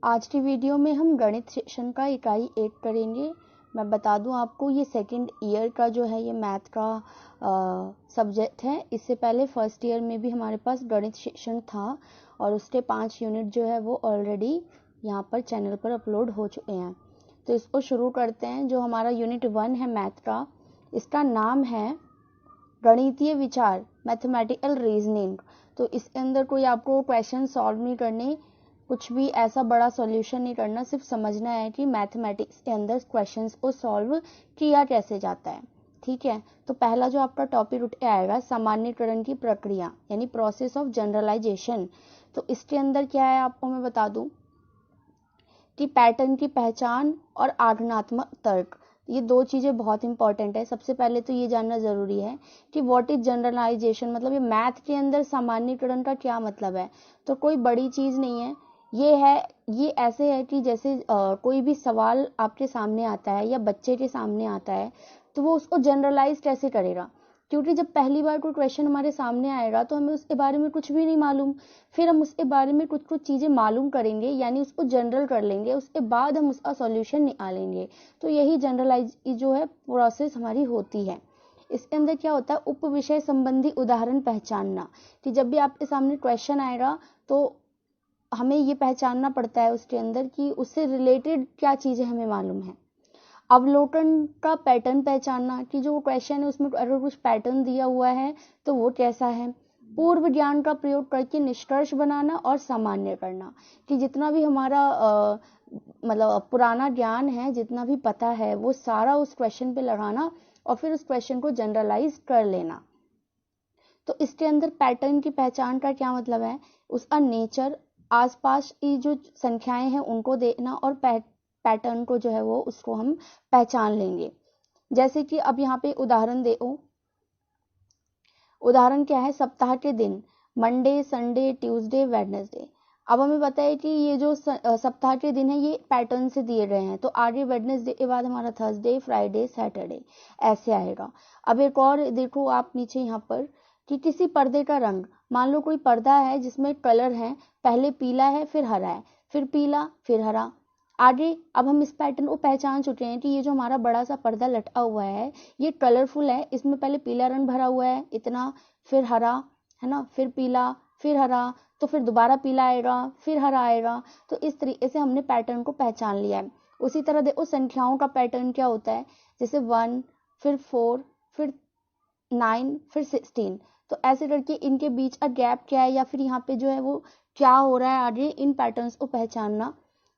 आज की वीडियो में हम गणित सेक्शन का इकाई 1 करेंगे। मैं बता दूं आपको, ये सेकंड ईयर का जो है ये मैथ का सब्जेक्ट है। इससे पहले फर्स्ट ईयर में भी हमारे पास गणित सेक्शन था और उसके 5 यूनिट जो है वो ऑलरेडी यहाँ पर चैनल पर अपलोड हो चुके हैं। तो इसको शुरू करते हैं। जो हमारा यूनिट 1 है मैथ का, इसका नाम है गणितीय विचार, मैथमेटिकल रीजनिंग। तो इसके अंदर कोई आपको क्वेश्चन सॉल्व नहीं करने, कुछ भी ऐसा बड़ा सॉल्यूशन नहीं करना, सिर्फ समझना है कि मैथमेटिक्स के अंदर क्वेश्चंस को सॉल्व किया कैसे जाता है। ठीक है, तो पहला जो आपका टॉपिक उठ के आएगा सामान्यीकरण की प्रक्रिया, यानी प्रोसेस ऑफ जनरलाइजेशन। तो इसके अंदर क्या है आपको मैं बता दूं कि पैटर्न की पहचान और आगमनात्मक तर्क, ये दो चीजें बहुत इंपॉर्टेंट है। सबसे पहले तो ये जानना जरूरी है कि व्हाट इज जनरलाइजेशन, मतलब ये मैथ के अंदर सामान्यीकरण का क्या मतलब है। तो कोई बड़ी चीज नहीं है, ये ऐसे है कि जैसे कोई भी सवाल आपके सामने आता है या बच्चे के सामने आता है तो वो उसको जनरलाइज कैसे करेगा। क्योंकि जब पहली बार कोई क्वेश्चन हमारे सामने आएगा तो हमें उसके बारे में कुछ भी नहीं मालूम, फिर हम उसके बारे में कुछ कुछ चीजें मालूम करेंगे, यानी उसको जनरल कर लेंगे, उसके बाद हम उसका सॉल्यूशन निकालेंगे। तो यही जनरलाइज जो है प्रोसेस हमारी होती है। इसके अंदर क्या होता है, उप विषय संबंधी उदाहरण पहचानना, कि जब भी आपके सामने क्वेश्चन आएगा तो हमें ये पहचानना पड़ता है उसके अंदर कि उससे रिलेटेड क्या चीजें हमें मालूम है। अवलोकन का पैटर्न पहचानना, कि जो क्वेश्चन है उसमें अगर कुछ पैटर्न दिया हुआ है तो वो कैसा है। पूर्व ज्ञान का प्रयोग करके निष्कर्ष बनाना और सामान्य करना, कि जितना भी हमारा मतलब पुराना ज्ञान है, जितना भी पता है, वो सारा उस क्वेश्चन पे लगाना और फिर उस क्वेश्चन को जनरलाइज कर लेना। तो इसके अंदर पैटर्न की पहचान का क्या मतलब है, उसका नेचर, आसपास की जो संख्याएं हैं उनको देखना और पैटर्न को जो है वो उसको हम पहचान लेंगे। जैसे कि अब यहाँ पे उदाहरण देखो, उदाहरण क्या है, सप्ताह के दिन, मंडे, संडे, ट्यूसडे, वेडनेसडे। अब हमें पता है कि ये जो सप्ताह के दिन है ये पैटर्न से दिए गए हैं, तो आगे वेडनेसडे के बाद हमारा थर्सडे, फ्राइडे, सैटरडे ऐसे आएगा। अब एक और देखो आप नीचे यहाँ पर कि किसी पर्दे का रंग, मान लो कोई पर्दा है जिसमें कलर है, पहले पीला है, फिर हरा है, फिर पीला, फिर हरा, आगे। अब हम इस पैटर्न को पहचान चुके हैं कि ये जो हमारा बड़ा सा पर्दा लटका हुआ है ये कलरफुल है, इसमें पहले पीला रंग भरा हुआ है इतना, फिर हरा, है ना, फिर पीला, फिर हरा, तो फिर दोबारा पीला आएगा, फिर हरा आएगा। तो इस तरीके से हमने पैटर्न को पहचान लिया है। उसी तरह देखो संख्याओं का पैटर्न क्या होता है, जैसे 1, फिर 4, फिर 9, फिर 16। तो ऐसे करके इनके बीच का गैप क्या है या फिर यहाँ पे जो है वो क्या हो रहा है आगे, इन पैटर्न्स को पहचानना।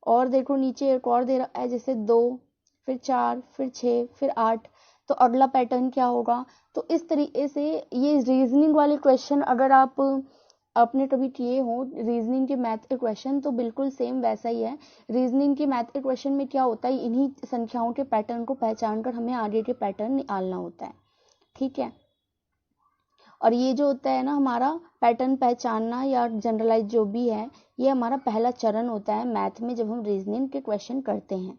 और देखो नीचे एक और दे रहा है, जैसे 2, फिर 4, फिर 6, फिर 8, तो अगला पैटर्न क्या होगा। तो इस तरीके से ये रीजनिंग वाले क्वेश्चन अगर आप आपने कभी किए हो रीजनिंग के मैथ के क्वेश्चन, तो बिल्कुल सेम वैसा ही है। रीजनिंग के मैथ के क्वेश्चन में क्या होता है, इन्हीं संख्याओं के पैटर्न को पहचान कर हमें आगे के पैटर्न निकालना होता है। ठीक है, और ये जो होता है ना हमारा पैटर्न पहचानना या जनरलाइज जो भी है, ये हमारा पहला चरण होता है मैथ में जब हम रीजनिंग के क्वेश्चन करते हैं।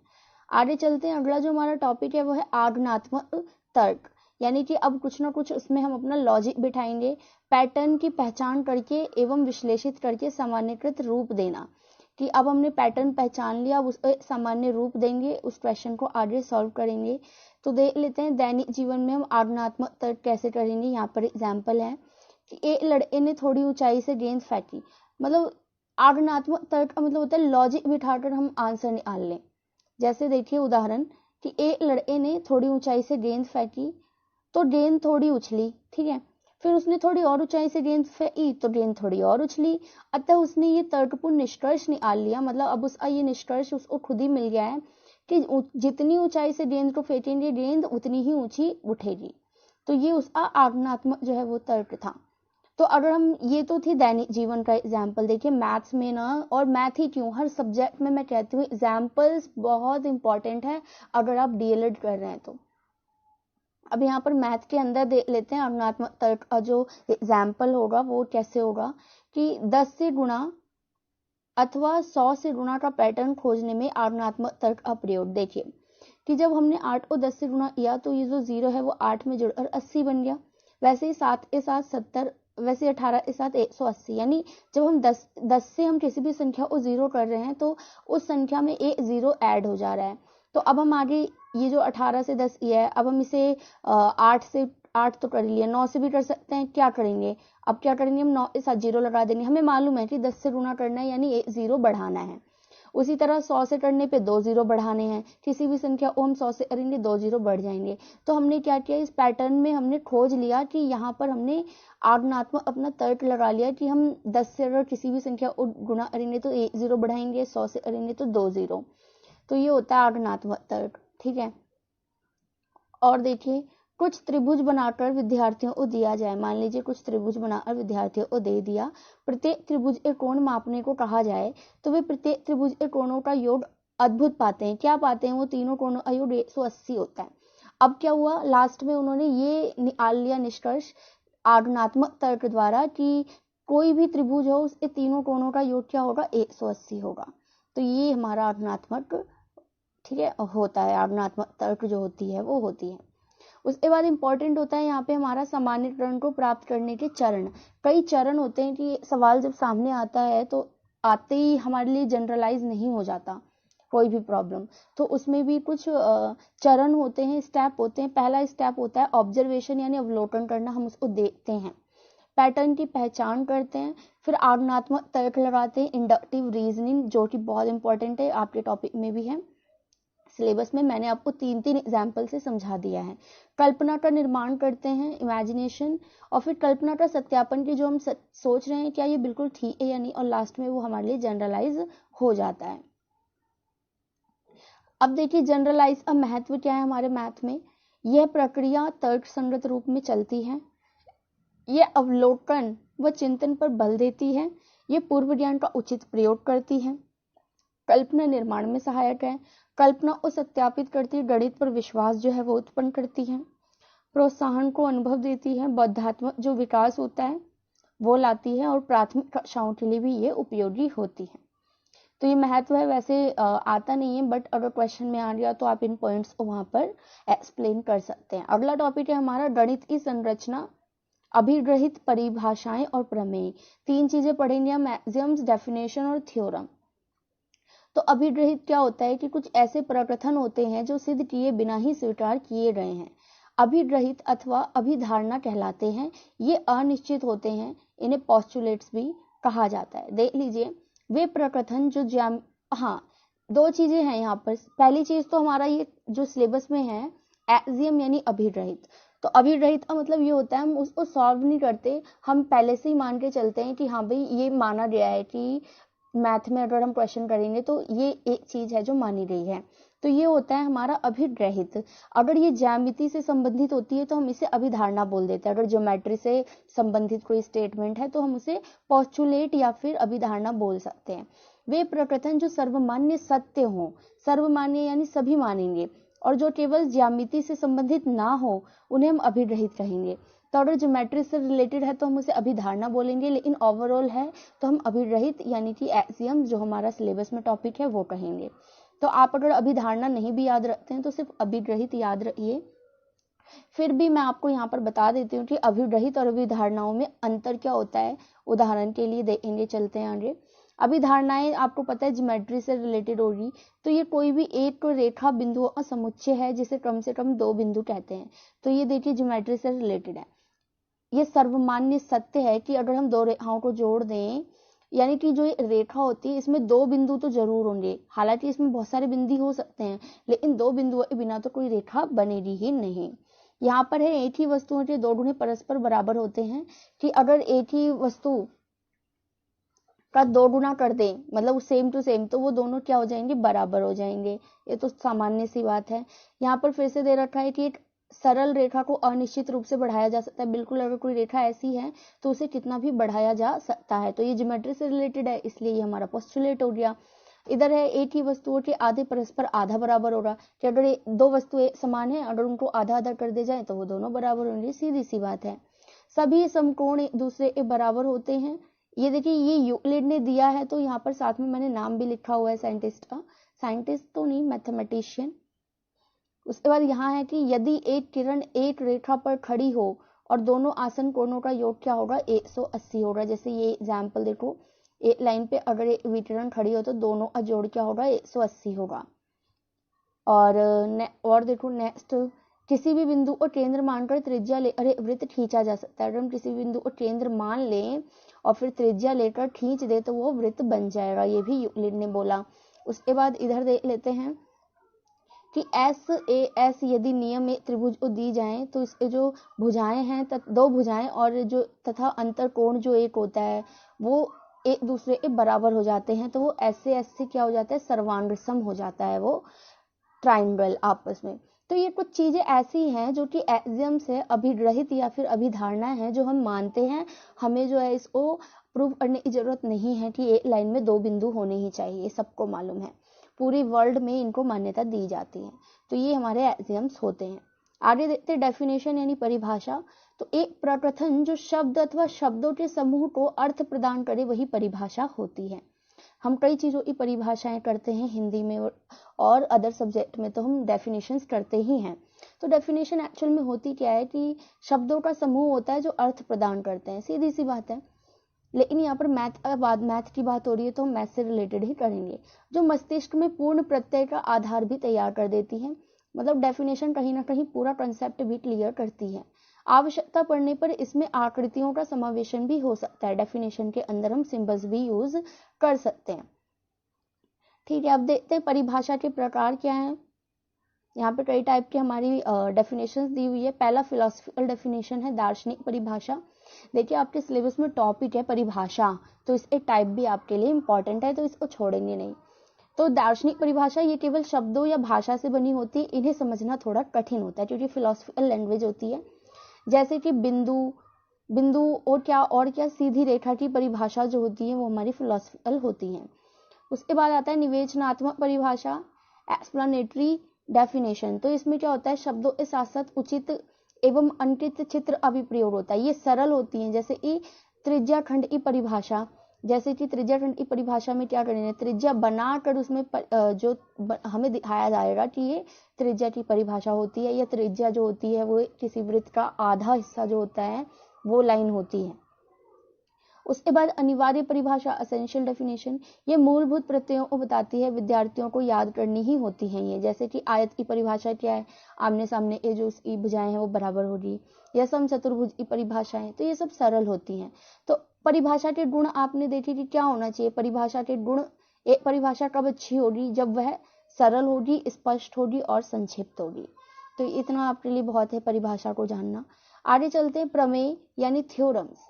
आगे चलते हैं, अगला जो हमारा टॉपिक है वो है आगमनात्मक तर्क, यानी कि अब कुछ ना कुछ उसमें हम अपना लॉजिक बिठाएंगे, पैटर्न की पहचान करके एवं विश्लेषित करके सामान्यकृत रूप देना, कि अब हमने पैटर्न पहचान लिया, अब उसको सामान्य रूप देंगे, उस क्वेश्चन को आगे सॉल्व करेंगे। तो देख लेते हैं दैनिक जीवन में हम आगमनात्मक तर्क कैसे करेंगे। यहाँ पर एग्जाम्पल है कि एक लड़के ने थोड़ी ऊंचाई से गेंद फेंकी, मतलब आगमनात्मक तर्क का मतलब होता है लॉजिक बिठाकर हम आंसर निकाल लें। जैसे देखिए उदाहरण कि एक लड़के ने थोड़ी ऊंचाई से गेंद फेंकी तो गेंद थोड़ी उछली, ठीक है, फिर उसने थोड़ी और ऊंचाई से गेंद फेंकी तो गेंद थोड़ी और उछली, अतः उसने ये तर्कपूर्ण निष्कर्ष निकाल लिया, मतलब अब उसका ये निष्कर्ष उसको खुद ही मिल गया है कि जितनी ऊंचाई से गेंद को फेंकेंगे गेंद उतनी ही ऊंची उठेगी। तो ये उसका आगमनात्मक जो है वो तर्क था। तो अगर हम, ये तो थी दैनिक जीवन का एग्जाम्पल। देखिए मैथ्स में ना, और मैथ ही क्यों, हर सब्जेक्ट में मैं कहती हूँ एग्जाम्पल्स बहुत इंपॉर्टेंट है अगर आप डीएलएड कर रहे हैं तो। अब यहाँ पर मैथ के अंदर देख लेते हैं आगमनात्मक तर्क का जो एग्जाम्पल होगा वो कैसे होगा, कि 10 से गुणा अथवा 100 से गुणा का पैटर्न खोजने में आगमनात्मक तर्क का प्रयोग। देखिए कि जब हमने 8 को 10 से गुणा किया तो ये जो 0 है वो 8 में जुड़कर 80 बन गया। वैसे ही 7 के साथ 70 वैसे 18 के साथ 180, यानी जब हम 10 से हम किसी भी संख्या को 0 कर रहे हैं तो उस संख्या में एक 0 ऐड हो जा रहा है। तो अब हम आगे ये जो 18 से 10 ये है, अब हम इसे 8 तो कर लिया, 9 से भी कर सकते हैं। क्या करेंगे, अब क्या करेंगे, हम 9 के साथ 0 लगा देंगे। हमें मालूम है कि 10 से गुना करना है यानी 1 0 बढ़ाना है। उसी तरह 100 से करने पे 2 0 बढ़ाने हैं। किसी भी संख्या को हम 100 से करेंगे 2 0 बढ़ जाएंगे। तो हमने क्या किया, इस पैटर्न में हमने खोज लिया कि यहाँ पर हमने आगनात्मक अपना तर्क लगा लिया कि हम 10 से अगर किसी भी संख्या को गुणा करेंगे तो 1 0 बढ़ाएंगे, 100 से करेंगे तो 2 0। तो ये होता है आगनात्मक तर्क। ठीक है, और देखिए कुछ त्रिभुज बनाकर विद्यार्थियों को दिया जाए। मान लीजिए कुछ त्रिभुज बनाकर विद्यार्थियों को दे दिया, प्रत्येक त्रिभुज के कोण मापने को कहा जाए तो वे प्रत्येक त्रिभुज के कोणों का योग अद्भुत पाते हैं। क्या पाते हैं, वो तीनों कोणों का योग 180 होता है। अब क्या हुआ, लास्ट में उन्होंने ये निकाल लिया निष्कर्ष आगनात्मक तर्क द्वारा कि कोई भी त्रिभुज हो उसके तीनों कोणों का योग क्या होगा, 180 होगा। तो ये हमारा आगनात्मक, ठीक है, होता है। आगनात्मक तर्क जो होती है वो होती है। उसके बाद इंपॉर्टेंट होता है यहाँ पे हमारा सामान्यीकरण को प्राप्त करने के चरण। कई चरण होते हैं कि सवाल जब सामने आता है तो आते ही हमारे लिए जनरलाइज नहीं हो जाता कोई भी प्रॉब्लम, तो उसमें भी कुछ चरण होते हैं, स्टेप होते हैं। पहला स्टेप होता है ऑब्जर्वेशन यानी अवलोकन करना, हम उसको देखते हैं, पैटर्न की पहचान करते हैं, फिर आगनात्मक तर्क लगाते हैं, इंडक्टिव रीजनिंग जो कि बहुत इंपॉर्टेंट है, आपके टॉपिक में भी है सिलेबस में। मैंने आपको 3 एग्जाम्पल से समझा दिया है। कल्पना का निर्माण करते हैं, इमेजिनेशन, और फिर कल्पना का सत्यापन की जो हम सोच रहे हैं क्या ये बिल्कुल ठीक है या नहीं, और लास्ट में वो हमारे लिए जनरलाइज हो जाता है। अब देखिए जनरलाइज का महत्व क्या है हमारे मैथ में। यह प्रक्रिया तर्क संगत रूप में चलती है, यह अवलोकन व चिंतन पर बल देती है, यह पूर्व ज्ञान का उचित प्रयोग करती है, कल्पना निर्माण में सहायक है, कल्पना को सत्यापित करती है, गणित पर विश्वास जो है वो उत्पन्न करती है, प्रोत्साहन को अनुभव देती है, बौद्धात्मक जो विकास होता है वो लाती है, और प्राथमिक कक्षाओं के लिए भी ये उपयोगी होती है। तो ये महत्व है, वैसे आता नहीं है बट अगर क्वेश्चन में आ गया तो आप इन पॉइंट्स को वहां पर एक्सप्लेन कर सकते हैं। अगला टॉपिक है हमारा गणित की संरचना, अभिग्रहित, परिभाषाएं और प्रमेय। 3 चीजें पढ़ेंगे हम, एक्सियम्स, डेफिनेशन और थ्योरम। तो अभिग्रहित क्या होता है कि कुछ ऐसे प्रकथन होते हैं जो सिद्ध किए बिना ही स्वीकार किए गए हैं, अभिग्रहित अथवा अभिधारणा कहलाते हैं। ये अनिश्चित होते हैं, इन्हें पोस्टुलेट्स भी कहा जाता है। देख लीजिए वे प्रकथन जो हाँ 2 चीजें हैं यहाँ पर। पहली चीज तो हमारा ये जो सिलेबस में है एक्सियम यानी अभिग्रहित। तो अभिग्रहित का मतलब ये होता है हम उसको सॉल्व नहीं करते, हम पहले से ही मान के चलते हैं कि हाँ भाई ये माना गया है कि मैथ में अगर हम क्वेश्चन करेंगे तो ये एक चीज है जो मानी गई है। तो ये होता है हमारा अभिग्रहित। अगर ये ज्यामिति से संबंधित होती है तो हम इसे अभिधारणा बोल देते हैं। अगर ज्योमेट्री से संबंधित कोई स्टेटमेंट है तो हम उसे पोस्टुलेट या फिर अभिधारणा बोल सकते हैं। वे प्रकथन जो सर्वमान्य सत्य हो, सर्वमान्य यानी सभी मानेंगे, और जो केवल ज्यामिति से संबंधित ना हो उन्हें हम अभिग्रहित कहेंगे। तो अगर ज्योमेट्री से रिलेटेड है तो हम उसे अभिधारणा बोलेंगे, लेकिन ओवरऑल है तो हम अभिग्रहित यानी कि एक्सियम जो हमारा सिलेबस में टॉपिक है वो कहेंगे। तो आप अगर अभिधारणा नहीं भी याद रखते हैं तो सिर्फ अभिग्रहित याद रखिए। फिर भी मैं आपको यहाँ पर बता देती हूँ कि अभिग्रहित और अभिधारणाओं में अंतर क्या होता है। उदाहरण के लिए देखेंगे, चलते हैं आगे। अभिधारणाएं आपको पता है ज्योमेट्री से रिलेटेड होगी, तो ये कोई भी एक रेखा बिंदुओं का समुच्चय है जिसे कम से कम 2 बिंदु कहते हैं। तो ये देखिए ज्योमेट्री से रिलेटेड है। ये सर्वमान्य सत्य है कि अगर हम 2 रेखाओं को जोड़ दें, यानी कि जो रेखा होती है इसमें 2 बिंदु तो जरूर होंगे, हालांकि इसमें बहुत सारे बिंदु हो सकते हैं लेकिन 2 बिंदुओं के बिना तो कोई रेखा बनेगी ही नहीं। यहाँ पर है एक ही वस्तुओं के 2 गुणे परस्पर बराबर होते हैं, कि अगर एक ही वस्तु का 2 गुना कर दें मतलब सेम टू सेम तो वो दोनों क्या हो जाएंगे, बराबर हो जाएंगे। ये तो सामान्य सी बात है। यहाँ पर फिर से दे रखा है कि एक सरल रेखा को अनिश्चित रूप से बढ़ाया जा सकता है। बिल्कुल अगर कोई रेखा ऐसी है तो उसे कितना भी बढ़ाया जा सकता है। तो ये ज्योमेट्री से रिलेटेड है, इसलिए ये हमारा पोस्टुलेट हो गया। इधर है एक ही वस्तुओं के आधे परस्पर आधा बराबर होगा, कि अगर 2 वस्तुएं समान है अगर उनको आधा आधा कर दे जाए तो वो दोनों बराबर होंगे, सीधी सी बात है। सभी समकोण एक दूसरे के बराबर होते हैं। ये देखिए ये यूक्लिड ने दिया है, तो यहाँ पर साथ में मैंने नाम भी लिखा हुआ है साइंटिस्ट का, साइंटिस्ट तो नहीं मैथमेटिशियन। उसके बाद यहाँ है कि यदि एक किरण एक रेखा पर खड़ी हो और दोनों आसन कोणों का योग क्या होगा, 180 होगा। जैसे ये एग्जाम्पल देखो, एक लाइन पे अगर एक विकर्ण खड़ी हो तो दोनों का जोड़ क्या होगा, 180 होगा। और देखो नेक्स्ट, किसी भी बिंदु को केंद्र मानकर त्रिज्या ले वृत्त खींचा जा सकता है। अगर हम किसी भी बिंदु को केंद्र मान लें और फिर त्रिज्या लेकर खींच दे तो वो वृत्त बन जाएगा, ये भी यूक्लिड ने बोला। उसके बाद इधर देख लेते हैं कि एस यदि नियम एक त्रिभुज को दी जाए तो इसके जो भुजाएं हैं, दो भुजाएं और जो तथा अंतर कोण जो एक होता है वो एक दूसरे के बराबर हो जाते हैं, तो वो ऐसे क्या हो जाता है, सर्वांग हो जाता है वो ट्राइंगल आपस में। तो ये कुछ चीजें ऐसी हैं जो कि एक्सियम से अभिग्रहित या फिर अभिधारणा है जो हम मानते हैं, हमें जो है इसको प्रूव करने की जरूरत नहीं है कि एक लाइन में दो बिंदु होने ही चाहिए, सबको मालूम है, पूरी वर्ल्ड में इनको मान्यता दी जाती है। तो ये हमारे एक्सियम्स होते हैं। आगे देखते हैं डेफिनेशन यानी परिभाषा। तो एक प्रकथन जो शब्द अथवा शब्दों के समूह को अर्थ प्रदान करे वही परिभाषा होती है। हम कई चीजों की परिभाषाएं करते हैं हिंदी में और अदर सब्जेक्ट में तो हम डेफिनेशंस करते ही हैं। तो डेफिनेशन एक्चुअल में होती क्या है कि शब्दों का समूह होता है जो अर्थ प्रदान करते हैं, सीधी सी बात है। लेकिन यहाँ पर मैथ की बात हो रही है तो हम मैथ से रिलेटेड ही करेंगे। जो मस्तिष्क में पूर्ण प्रत्यय का आधार भी तैयार कर देती है, मतलब डेफिनेशन कहीं ना कहीं पूरा कंसेप्ट भी क्लियर करती है। आवश्यकता पड़ने पर इसमें आकृतियों का समावेशन भी हो सकता है, डेफिनेशन के अंदर हम सिंबल्स भी यूज कर सकते हैं। ठीक है, अब देखते हैं परिभाषा के प्रकार क्या हैं। यहाँ पे कई टाइप की हमारी डेफिनेशंस दी हुई है। पहला फिलोसफिकल डेफिनेशन है, दार्शनिक परिभाषा। देखिए आपके सिलेबस में टॉपिक है परिभाषा, तो इसके टाइप भी आपके लिए इंपॉर्टेंट है, तो इसको छोड़ेंगे नहीं। तो दार्शनिक परिभाषा ये केवल शब्दों या भाषा से बनी होती है, इन्हें समझना थोड़ा कठिन होता है क्योंकि फिलोसफिकल लैंग्वेज होती है। जैसे कि बिंदु और क्या सीधी रेखा की परिभाषा जो होती है वो हमारी फिलोसफिकल होती है। उसके बाद आता है निवेचनात्मक परिभाषा, एक्सप्लेनेटरी डेफिनेशन। तो इसमें क्या होता है, शब्दों के साथ साथ उचित एवं अंकित चित्र अभिप्रयोग होता है, ये सरल होती हैं। जैसे कि त्रिज्या खंड की परिभाषा, जैसे कि त्रिज्या खंड की परिभाषा में क्या करेंगे, त्रिज्या बनाकर उसमें जो हमें दिखाया जाएगा कि ये त्रिज्या की परिभाषा होती है, या त्रिज्या जो होती है वो किसी वृत्त का आधा हिस्सा जो होता है वो लाइन होती है। उसके बाद अनिवार्य परिभाषा, एसेंशियल डेफिनेशन, ये मूलभूत प्रत्ययों को बताती है, विद्यार्थियों को याद करनी ही होती है ये। जैसे कि आयत की परिभाषा क्या है, आमने सामने ये जो उसकी भुजाएं हैं वो बराबर होगी, या समचतुर्भुज की परिभाषा है, तो ये सब सरल होती हैं। तो परिभाषा के गुण आपने देखे कि क्या होना चाहिए, परिभाषा के गुण, एक परिभाषा कब अच्छी होगी, जब वह सरल होगी, स्पष्ट होगी और संक्षिप्त होगी। तो इतना आपके लिए बहुत है परिभाषा को जानना। आगे चलते हैं प्रमेय यानी थ्योरम्स।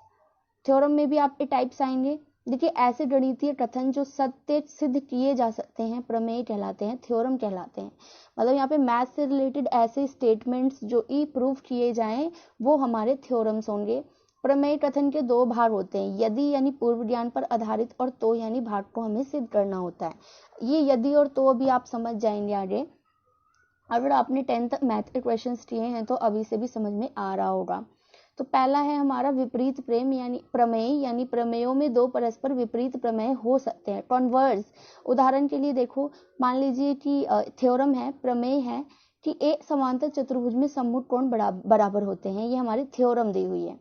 थ्योरम में भी आपके टाइप्स आएंगे। देखिए ऐसे गणितीय कथन जो सत्य सिद्ध किए जा सकते हैं प्रमेय कहलाते हैं, थ्योरम कहलाते हैं। मतलब यहाँ पे मैथ से रिलेटेड ऐसे स्टेटमेंट्स जो ई प्रूव किए जाएं वो हमारे थ्योरम्स होंगे। प्रमेय कथन के दो भाग होते हैं, यदि यानी पूर्व ज्ञान पर आधारित, और तो यानी भाग को हमें सिद्ध करना होता है। ये यदि और तो अभी आप समझ जाएंगे आगे, अगर आपने 10th तक मैथ के क्वेश्चन किए हैं तो अभी से भी समझ में आ रहा होगा। तो पहला है हमारा विपरीत प्रेम यानी प्रमेय, यानी प्रमेयों में दो परस्पर विपरीत प्रमेय हो सकते हैं, कॉन्वर्स। उदाहरण के लिए देखो, मान लीजिए कि थ्योरम है, प्रमेय है कि एक समांतर चतुर्भुज में सम्मुख कोण बराबर होते हैं, ये हमारी थ्योरम दी हुई है।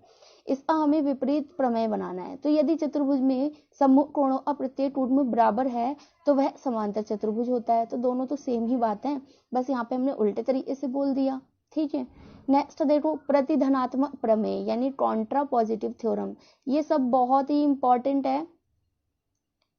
इसका हमें विपरीत प्रमेय बनाना है। तो यदि चतुर्भुज में सम्मुख कोणों का प्रत्येक कोण में बराबर है तो वह समांतर चतुर्भुज होता है। तो दोनों तो सेम ही बात है, बस यहाँ पे हमने उल्टे तरीके से बोल दिया। ठीक है, नेक्स्ट देखो प्रतिधनात्मक प्रमेय यानी कॉन्ट्रा पॉजिटिव थ्योरम। ये सब बहुत ही इंपॉर्टेंट है,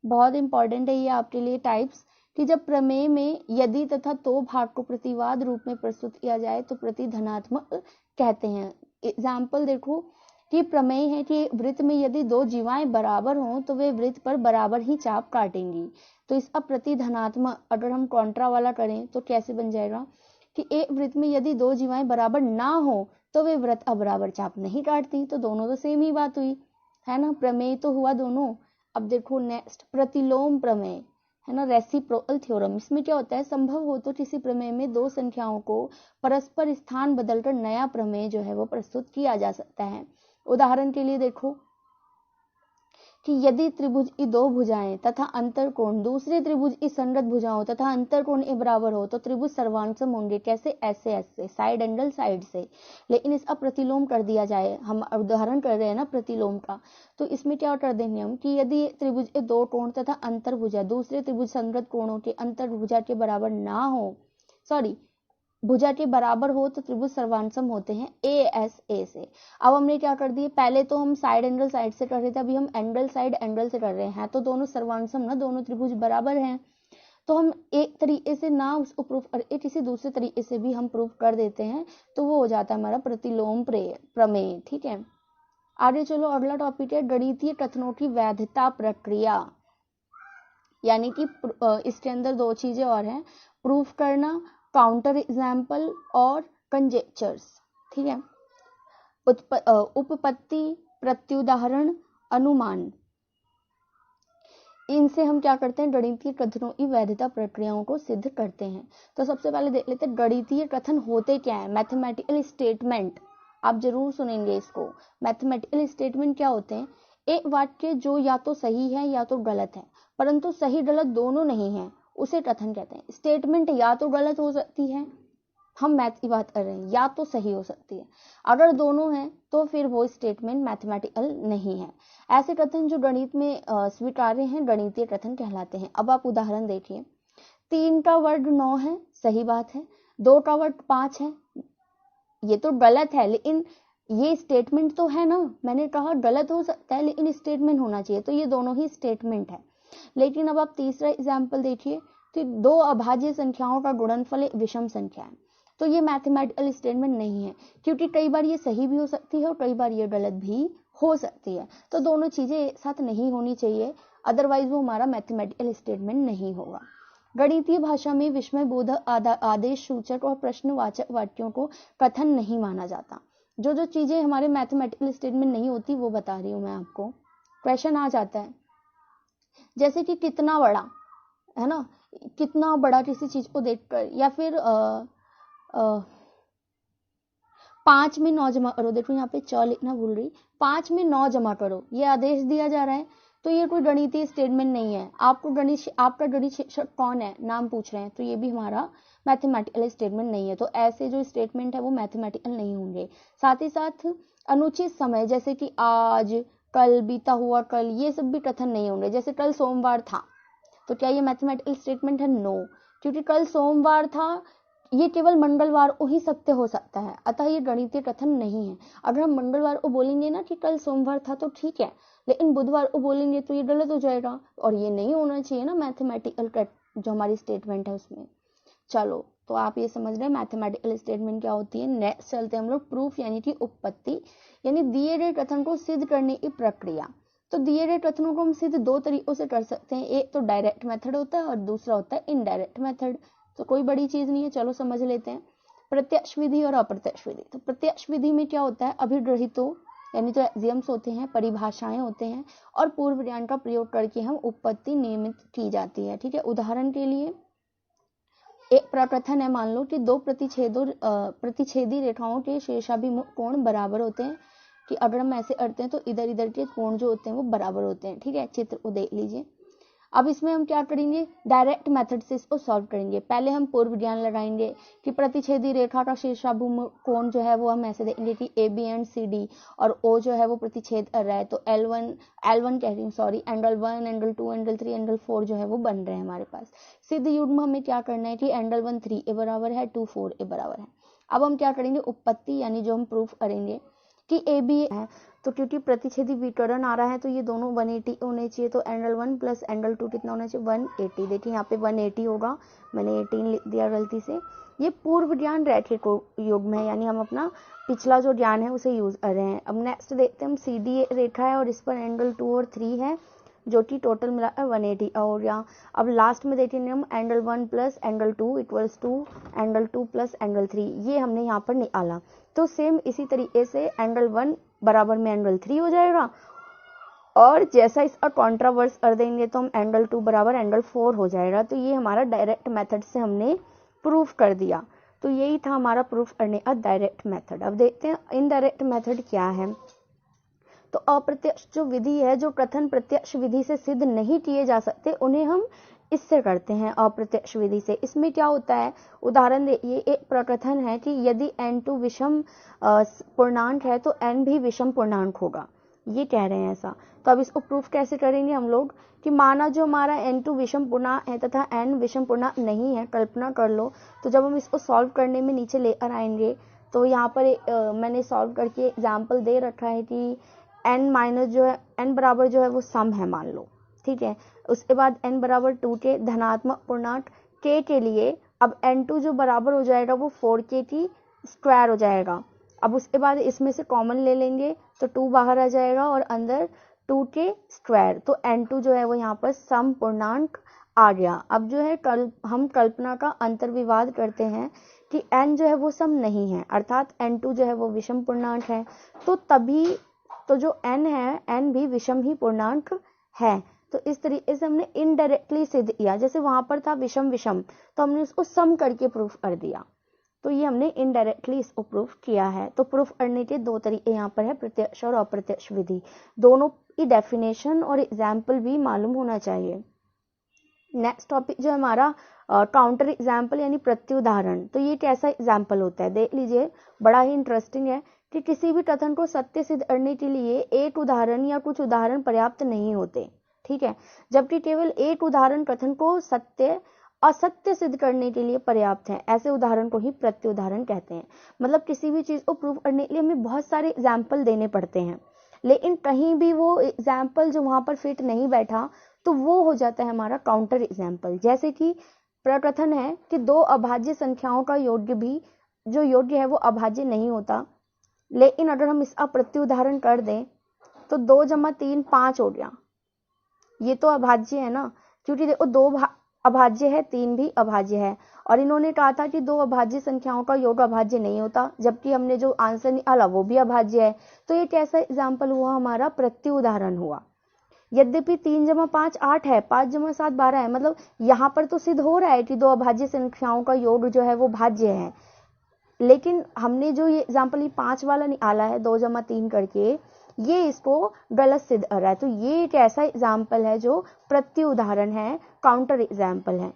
बहुत इंपॉर्टेंट है ये आपके लिए टाइप्स, कि जब प्रमेय में यदि तथा तो भाग को प्रतिवाद रूप में प्रस्तुत किया जाए तो प्रतिधनात्मक कहते हैं। एग्जाम्पल देखो कि प्रमेय है कि वृत्त में यदि दो जीवाएं बराबर हों तो वे वृत्त पर बराबर ही चाप काटेंगी। तो इसका प्रतिधनात्मक अगर हम कॉन्ट्रा वाला करें तो कैसे बन जाएगा कि एक वृत्त में यदि दो जीवाएं बराबर ना हो तो वे वृत्त बराबर चाप नहीं काटती। तो दोनों तो सेम ही बात हुई है ना, प्रमेय तो हुआ दोनों। अब देखो नेक्स्ट प्रतिलोम प्रमेय है ना, रेसिप्रोकल थ्योरम। इसमें क्या होता है, संभव हो तो किसी प्रमेय में दो संख्याओं को परस्पर स्थान बदलकर नया प्रमेय जो है वो प्रस्तुत किया जा सकता है। उदाहरण के लिए देखो कि यदि त्रिभुज की दो भुजाएं तथा अंतर कोण दूसरे त्रिभुज की संगत भुजाओं तथा अंतर कोण के बराबर हो तो त्रिभुज सर्वांसम होंगे। कैसे? ऐसे ऐसे साइड एंगल साइड से। लेकिन इसका प्रतिलोम कर दिया जाए, हम उदाहरण कर रहे हैं ना प्रतिलोम का, तो इसमें क्या कर देंगे हम कि यदि त्रिभुज के दो कोण तथा अंतर भुजा दूसरे त्रिभुज संगत कोणों के अंतर भुजा के बराबर ना हो, सॉरी भुजा के बराबर हो तो त्रिभुज सर्वांसम होते हैं ए एस ए से। अब हमने क्या कर दिए, पहले तो हम साइड एंगल साइड से कर रहे थे, अभी हम एंगल साइड एंगल से कर रहे हैं, तो दोनों सर्वांसम ना, दोनों त्रिभुज बराबर हैं। तो हम एक तरीके से ना उसको प्रूफ कर, किसी दूसरे तरीके से भी हम प्रूफ कर देते हैं, तो वो हो जाता है हमारा प्रतिलोम प्रमेय। ठीक है, आगे चलो, अगला टॉपिक है गणितीय कथनों की वैधता प्रक्रिया। यानी कि इसके अंदर दो चीजें और हैं, प्रूफ करना, काउंटर एग्जाम्पल और कंजेक्चर्स। ठीक है, उपपत्ति, प्रत्युदाहरण, अनुमान, इनसे हम क्या करते हैं, गणितीय कथनों की वैधता प्रक्रियाओं को सिद्ध करते हैं। तो सबसे पहले देख लेते हैं गणितीय कथन होते क्या है। मैथमेटिकल स्टेटमेंट, आप जरूर सुनेंगे इसको। मैथमेटिकल स्टेटमेंट क्या होते हैं? एक वाक्य जो या तो सही है या तो गलत है, परंतु सही गलत दोनों नहीं है, उसे कथन कहते हैं। स्टेटमेंट या तो गलत हो सकती है, हम मैथ की बात कर रहे हैं, या तो सही हो सकती है। अगर दोनों हैं तो फिर वो स्टेटमेंट मैथमेटिकल नहीं है। ऐसे कथन जो गणित में स्वीकार्य हैं गणितीय कथन कहलाते हैं। अब आप उदाहरण देखिए, 3 का वर्ग 9 है, सही बात है। 2 का वर्ग 5 है, ये तो गलत है, लेकिन ये स्टेटमेंट तो है ना। मैंने कहा गलत हो सकता है लेकिन स्टेटमेंट होना चाहिए, तो ये दोनों ही स्टेटमेंट है। लेकिन अब आप तीसरा एग्जाम्पल देखिए, तो 2 अभाज्य संख्याओं का गुणनफल एक विषम संख्या है, तो ये मैथमेटिकल स्टेटमेंट नहीं है, क्योंकि कई बार ये सही भी हो सकती है और कई बार ये गलत भी हो सकती है। तो दोनों चीजें एक साथ नहीं होनी चाहिए, अदरवाइज वो हमारा मैथमेटिकल स्टेटमेंट नहीं होगा। गणितीय भाषा में विस्मयबोधक, आदेश सूचक और प्रश्नवाचक वाक्यों को कथन नहीं माना जाता। जो जो चीजें हमारे मैथमेटिकल स्टेटमेंट नहीं होती वो बता रही हूँ मैं आपको। क्वेश्चन आ जाता है जैसे कि कितना बड़ा, है ना, कितना बड़ा किसी चीज को देखकर, या फिर 5 में 9 जमा करो। देखो यहाँ पे 4 लिखना भूल रही, 5 में 9 जमा करो, ये आदेश दिया जा रहा है, तो ये कोई गणितीय स्टेटमेंट नहीं है। आपका गणित शिक्षक कौन है, नाम पूछ रहे हैं, तो ये भी हमारा मैथमेटिकल स्टेटमेंट नहीं है। तो ऐसे जो स्टेटमेंट है वो मैथमेटिकल नहीं होंगे। साथ ही साथ अनुचित समय, जैसे कि आज, कल, बीता हुआ कल, ये सब भी कथन नहीं होंगे। जैसे कल सोमवार था, तो क्या ये मैथमेटिकल स्टेटमेंट है? नो, क्योंकि कल सोमवार था ये केवल मंगलवार को ही सत्य हो सकता है, अतः ये गणितीय कथन नहीं है। अगर हम मंगलवार को बोलेंगे ना कि कल सोमवार था तो ठीक है, लेकिन बुधवार को बोलेंगे तो ये गलत हो जाएगा, और ये नहीं होना चाहिए ना मैथमेटिकल जो हमारी स्टेटमेंट है उसमें। चलो, तो आप ये समझ रहे हैं मैथमेटिकल स्टेटमेंट क्या होती है। नेक्स्ट चलते हैं हम लोग प्रूफ, यानी कि उपपत्ति, यानी दिए गए कथन को सिद्ध करने की प्रक्रिया। तो दिए गए कथनों को हम सिद्ध 2 तरीकों से कर सकते हैं, एक तो डायरेक्ट मेथड होता है और दूसरा होता है इनडायरेक्ट मेथड। तो कोई बड़ी चीज नहीं है, चलो समझ लेते हैं। प्रत्यक्ष विधि और अप्रत्यक्ष विधि। तो प्रत्यक्ष विधि में क्या होता है, अभिग्रहितों यानी जो एक्सियम्स होते हैं, परिभाषाएं होते हैं, और पूर्व ज्ञान का प्रयोग करके हम उपपत्ति नियमित की जाती है। ठीक है, उदाहरण के लिए एक प्रकथन है, मान लो कि 2 प्रतिच्छेदी रेखाओं के शीर्षाभिमुख कोण बराबर होते हैं, कि अगर हम ऐसे करते हैं तो इधर इधर के कोण जो होते हैं वो बराबर होते हैं। ठीक है, चित्र को देख लीजिए। अब इसमें हम क्या करेंगे, डायरेक्ट मेथड से इसको सॉल्व करेंगे। पहले हम पूर्व ज्ञान लगाएंगे कि प्रतिच्छेदी रेखा का शीर्षाभिमुख कोण जो है वो हम ऐसे देखेंगे कि A B and C D, और ओ जो है वो प्रतिच्छेद कर रहा है, तो L1 कह रही हूँ, sorry, angle 1, angle 2, angle 3, angle 4 जो है वो बन रहे हैं हमारे पास। सिद्ध युग्म हमें क्या करना है कि एंगल 1 3 ए बराबर है, 2 4 ए बराबर है। अब हम क्या करेंगे, उपपत्ति यानी जो हम प्रूफ करेंगे कि ए बी है, तो क्योंकि प्रतिच्छेदी विकर्ण आ रहा है तो ये दोनों 180 होने चाहिए, तो एंगल 1 प्लस एंगल 2 कितना होना चाहिए, 180। देखिए यहाँ पे 180 होगा, मैंने 18 लिख दिया गलती से। ये पूर्व ज्ञान रैखिक युग्म है, यानी हम अपना पिछला जो ज्ञान है उसे यूज कर रहे हैं। अब नेक्स्ट देखते हैं हम, सी डी रेखा है और इस पर एंगल 2 और 3 है, जो कि टोटल मिलाकर 180 और यहाँ। अब लास्ट में देखेंगे हम angle 1 plus angle 2 equals to angle 2 plus angle 3, ये हमने यहाँ पर निकाला। तो सेम इसी तरीके से एंगल 1 बराबर में एंगल 3 हो जाएगा, और जैसा इसका कॉन्ट्रावर्स कर देंगे तो हम एंगल 2 बराबर एंगल 4 हो जाएगा। तो ये हमारा डायरेक्ट मेथड से हमने प्रूफ कर दिया। तो यही था हमारा प्रूफ करने का डायरेक्ट मेथड। अब देखते हैं इनडायरेक्ट मेथड क्या है। तो अप्रत्यक्ष जो विधि है, जो कथन प्रत्यक्ष विधि से सिद्ध नहीं किए जा सकते, उन्हें हम इससे करते हैं, अप्रत्यक्ष विधि से। इसमें क्या होता है, उदाहरण ये एक प्रकथन है कि यदि n2 विषम पूर्णांक है तो n भी विषम पूर्णांक होगा, ये कह रहे हैं ऐसा। तो अब इसको प्रूफ कैसे करेंगे हम लोग, कि माना जो हमारा n2 विषम पूर्णांक है तथा n विषम पूर्णांक नहीं है, कल्पना कर लो। तो जब हम इसको सॉल्व करने में नीचे लेकर आएंगे, तो यहाँ पर मैंने सॉल्व करके एग्जाम्पल दे रखा है कि n माइनस जो है, n बराबर जो है वो सम है मान लो, ठीक है। उसके बाद n बराबर 2 के धनात्मक पूर्णांक k के लिए अब n2 जो बराबर हो जाएगा वो 4k की स्क्वायर हो जाएगा। अब उसके बाद इसमें से कॉमन ले लेंगे तो 2 बाहर आ जाएगा और अंदर 2k स्क्वायर, तो n2 जो है वो यहाँ पर सम पूर्णांक आ गया। अब जो है हम कल्पना का अंतर्विवाद करते हैं कि n जो है वो सम नहीं है, अर्थात n2 जो है वो विषम पूर्णांक है, तो तभी तो जो n है, n भी विषम ही पूर्णांक है। तो इस तरीके से हमने इनडायरेक्टली सिद्ध किया, जैसे वहां पर था विषम विषम तो हमने उसको सम करके प्रूफ कर दिया, तो ये हमने इनडायरेक्टली इसको प्रूफ किया है। तो प्रूफ करने के दो तरीके यहाँ पर है, प्रत्यक्ष और अप्रत्यक्ष विधि। दोनों की डेफिनेशन और एग्जाम्पल भी मालूम होना चाहिए। नेक्स्ट टॉपिक जो हमारा काउंटर एग्जाम्पल यानी प्रत्युदाहरण। तो ये कैसा एग्जाम्पल होता है, देख लीजिए, बड़ा ही इंटरेस्टिंग है कि किसी भी कथन को सत्य सिद्ध करने के लिए एक उदाहरण या कुछ उदाहरण पर्याप्त नहीं होते, ठीक है, जबकि केवल एक उदाहरण कथन को सत्य असत्य सिद्ध करने के लिए पर्याप्त है। ऐसे उदाहरण को ही प्रत्युदाहरण कहते हैं। मतलब किसी भी चीज को प्रूव करने के लिए हमें बहुत सारे एग्जाम्पल देने पड़ते हैं, लेकिन कहीं भी वो एग्जाम्पल जो वहां पर फिट नहीं बैठा तो वो हो जाता है हमारा काउंटर एग्जाम्पल। जैसे कि प्रकथन है कि दो अभाज्य संख्याओं का योग्य भी जो योग्य है वो अभाज्य नहीं होता, लेकिन अगर हम इसका प्रत्युदाहरण कर दें तो 2 जमा 3 5 हो गया, ये तो अभाज्य है ना, क्योंकि देखो 2 अभाज्य है, 3 भी अभाज्य है, और इन्होंने कहा था कि 2 अभाज्य संख्याओं का योग अभाज्य नहीं होता, जबकि हमने जो आंसर निकाला वो भी अभाज्य है। तो ये कैसा एग्जाम्पल हुआ, हमारा प्रत्युदाहरण हुआ। यद्यपि 3 जमा 5 8 है, 5 जमा 7 12 है, मतलब यहाँ पर तो सिद्ध हो रहा है कि 2 अभाज्य संख्याओं का योग जो है वो भाज्य है, लेकिन हमने जो ये एग्जाम्पल ये 5 वाला निकाला है 2 जमा 3 करके, ये इसको गलत सिद्ध कर रहा है। तो ये एक ऐसा एग्जाम्पल है जो प्रत्युदाहरण है, काउंटर एग्जाम्पल है।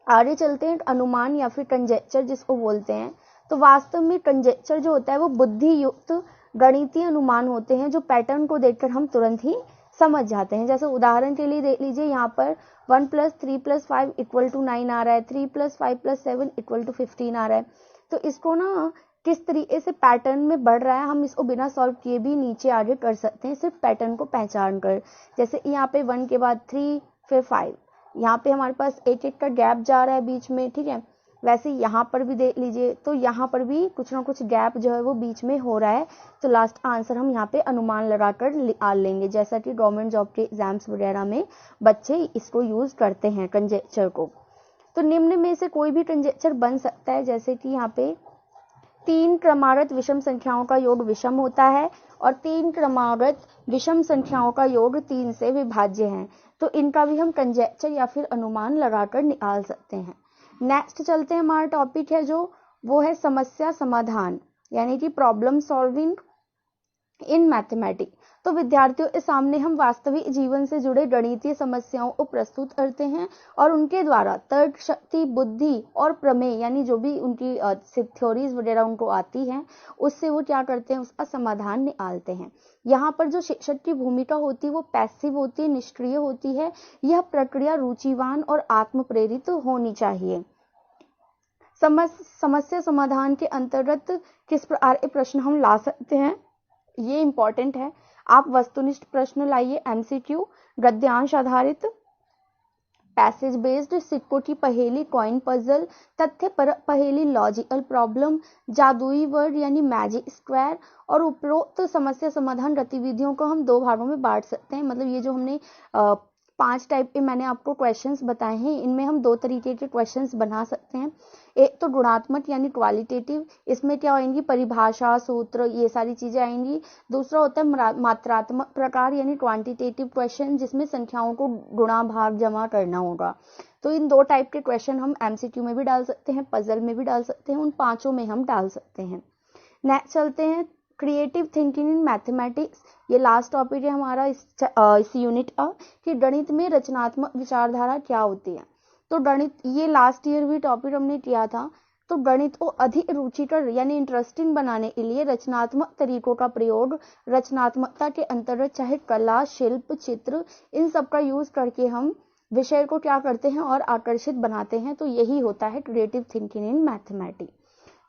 आगे चलते हैं, अनुमान या फिर कंजेक्चर जिसको बोलते हैं। तो वास्तव में कंजेक्चर जो होता है वो बुद्धि युक्त गणितीय अनुमान होते हैं, जो पैटर्न को देखकर हम तुरंत ही समझ जाते हैं। जैसे उदाहरण के लिए देख लीजिए, यहाँ पर 1 + 3 + 5 = 9 आ रहा है, 3 + 5 + 7 = 15 आ रहा है। तो इसको ना किस तरीके से पैटर्न में बढ़ रहा है, हम इसको बिना सॉल्व किए भी नीचे आगे कर सकते हैं, सिर्फ पैटर्न को पहचान कर। जैसे यहाँ पे 1 के बाद 3 फिर 5, यहाँ पे हमारे पास एक एक का गैप जा रहा है बीच में, ठीक है। वैसे यहाँ पर भी देख लीजिए, तो यहाँ पर भी कुछ ना कुछ गैप जो है वो बीच में हो रहा है। तो लास्ट आंसर हम यहाँ पे अनुमान लगाकर निकाल लेंगे, जैसा कि गवर्नमेंट जॉब के एग्जाम्स वगैरह में बच्चे इसको यूज करते हैं कंजेक्चर को। तो निम्न में से कोई भी कंजेक्चर बन सकता है, जैसे कि यहाँ पे 3 क्रमागत विषम संख्याओं का योग विषम होता है और 3 क्रमागत विषम संख्याओं का योग 3 से विभाज्य है। तो इनका भी हम कंजेक्चर या फिर अनुमान लगाकर निकाल सकते हैं। नेक्स्ट चलते हैं, हमारा टॉपिक है जो वो है समस्या समाधान, यानी कि प्रॉब्लम सॉल्विंग इन मैथमेटिक्स। तो विद्यार्थियों के सामने हम वास्तविक जीवन से जुड़े गणितीय समस्याओं को प्रस्तुत करते हैं और उनके द्वारा तर्क शक्ति, बुद्धि और प्रमेय, यानी जो भी उनकी थ्योरीज वगैरह उनको आती हैं, उससे वो क्या करते हैं, उसका समाधान निकालते हैं। यहाँ पर जो शिक्षक की भूमिका होती है वो पैसिव होती है, निष्क्रिय होती है। यह प्रक्रिया रुचिवान और आत्म प्रेरित होनी चाहिए। समस्या समाधान के अंतर्गत किस प्रकार के प्रश्न हम ला सकते हैं, ये इंपॉर्टेंट है। आप वस्तुनिष्ठ प्रश्न लाइए, एमसीक्यू, गद्यांश आधारित, पैसेज बेस्ड, सिक्कों की पहेली, कॉइन पजल, तथ्य पर पहेली, लॉजिकल प्रॉब्लम, जादुई वर्ड यानी मैजिक स्क्वायर। और उपरोक्त समस्या समाधान गतिविधियों को हम 2 भागों में बांट सकते हैं। मतलब ये जो हमने 5 टाइप के मैंने आपको क्वेश्चंस बताए हैं, इनमें हम 2 तरीके के क्वेश्चंस बना सकते हैं। एक तो गुणात्मक यानी क्वालिटेटिव, इसमें क्या आएंगी, परिभाषा, सूत्र, ये सारी चीजें आएंगी। दूसरा होता है मात्रात्मक प्रकार यानी क्वांटिटेटिव क्वेश्चन, जिसमें संख्याओं को गुणा भाग जमा करना होगा। तो इन 2 टाइप के क्वेश्चन हम एमसीक्यू में भी डाल सकते हैं, पजल में भी डाल सकते हैं, उन 5 में हम डाल सकते हैं। नेक्स्ट चलते हैं, क्रिएटिव थिंकिंग इन मैथमेटिक्स, ये लास्ट टॉपिक है हमारा इस यूनिट का, कि गणित में रचनात्मक विचारधारा क्या होती है। तो गणित, ये लास्ट ईयर भी टॉपिक हमने किया था। तो गणित को अधिक रुचिकर यानी इंटरेस्टिंग बनाने के लिए रचनात्मक तरीकों का प्रयोग, रचनात्मकता के अंतर्गत चाहे कला, शिल्प, चित्र, इन सब का यूज करके हम विषय को क्या करते हैं और आकर्षित बनाते हैं। तो यही होता है क्रिएटिव थिंकिंग इन मैथमेटिक्स।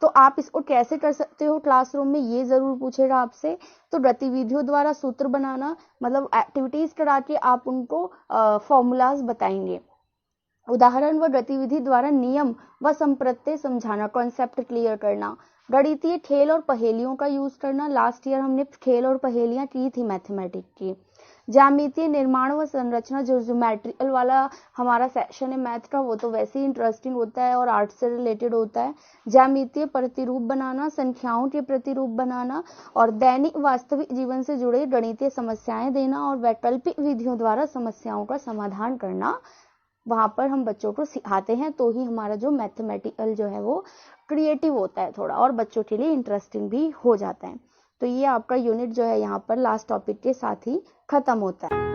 तो आप इसको कैसे कर सकते हो क्लासरूम में, ये जरूर पूछेगा आपसे। तो गतिविधियों द्वारा सूत्र बनाना, मतलब एक्टिविटीज करा के आप उनको फॉर्मूलाज बताएंगे। उदाहरण व गतिविधि द्वारा नियम व संप्रत्यय समझाना, कॉन्सेप्ट क्लियर करना। गणितीय खेल और पहेलियों का यूज करना, लास्ट ईयर हमने खेल और पहेलियां की थी मैथमेटिक्स की। ज्यामितीय निर्माण व संरचना, जो ज्योमेट्रिकल वाला हमारा सेक्शन है मैथ का, वो तो वैसे ही इंटरेस्टिंग होता है और आर्ट से रिलेटेड होता है। ज्यामितीय प्रतिरूप बनाना, संख्याओं के प्रतिरूप बनाना, और दैनिक वास्तविक जीवन से जुड़े गणितीय समस्याएं देना, और वैकल्पिक विधियों द्वारा समस्याओं का समाधान करना, वहां पर हम बच्चों को सिखाते हैं। तो ही हमारा जो मैथमेटिकल जो है वो क्रिएटिव होता है थोड़ा, और बच्चों के लिए इंटरेस्टिंग भी हो जाता है। तो ये आपका यूनिट जो है यहाँ पर लास्ट टॉपिक के साथ ही खत्म होता है।